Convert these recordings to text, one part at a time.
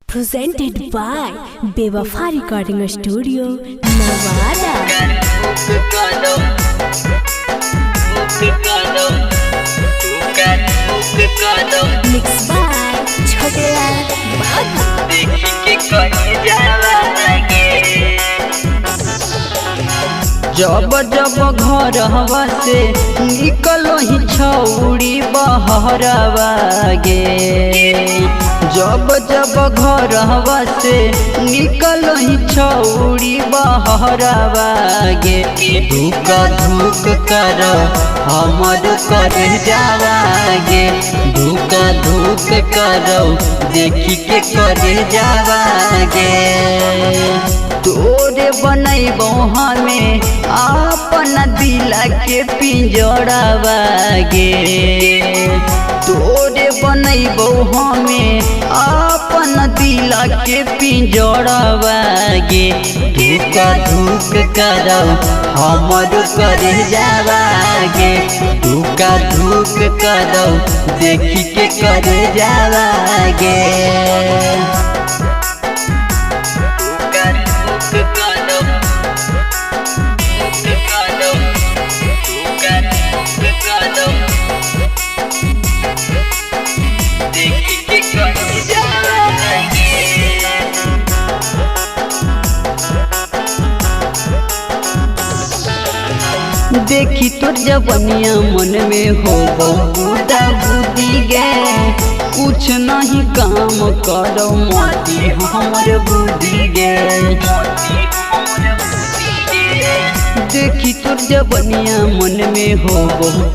Presented by Bewafa Recording Studio, Nevada. Mixed by Chhotela जब जब घर हवा से निकलो ही छौड़ी बहरवा गे। जब जब घर हवा से निकलो ही छौड़ी बहरवा गे। धूक धूक कर हमर कर जावा गे। धूक धूक करो देखी के कर जावा गे। तोरे बनैबो हमें अपन दिल के पिंजड़वा गे। तोरे बनैबो हमें अपन दिल के पिंजड़वा गे। धूक धूक करो हमर कर जावा गे। धूक धूक करो देखी के कर जावा गे। देखी तोर जवनिया मन में हो बुदा बुदी गे। कुछ नहीं काम करो मोती हमर बुद्धि गे। देखी तोर जवनिया मन में हो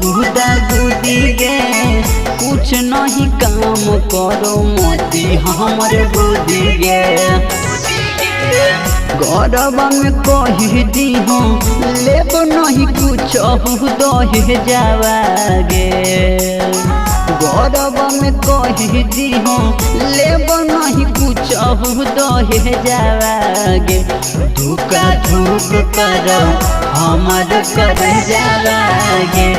बुदा बुदी गे। कुछ नहीं काम करो मोती हमर बुद्धि गे। गौरवा में कही दी हूँ लेब नहीं कुछ दहे जावा गे। गौरवा में कही दी हूँ लेब नहीं कुछ दहे जावा गे। धूक धूक करो हमर कर जावा गे।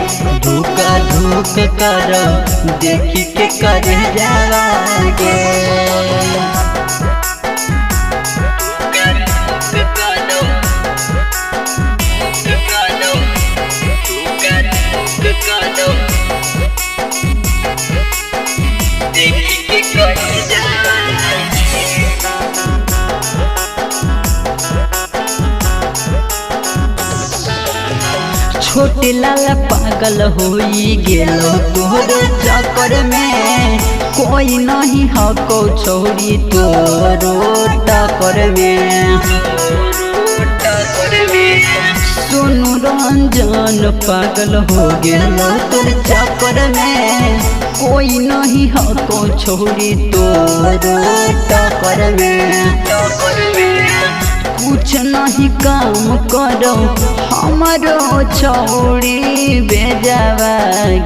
धूक धूक करो देखी के कर जावा गे। छोटे लाला पागल होई गेलो तोहरे चक्कर में। कोई नहीं हको छोड़ी तोरो टक्कर में। सोनू रंजन पागल हो गेलो तोर चक्कर में। कोई नहीं हको छोड़ी तोरो टक्कर में। कुछ नहीं काम करो हमारो छौड़ी बेजावा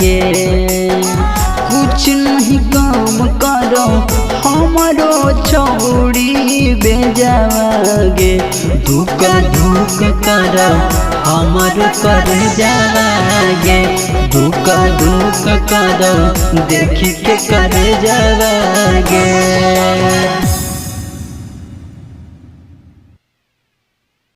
गे। कुछ नहीं काम करो हमारो छौड़ी बेजावा गे। धूक धूक करो हमर कर जावा गे। धूक धूक करो देखी के कर जावा गे।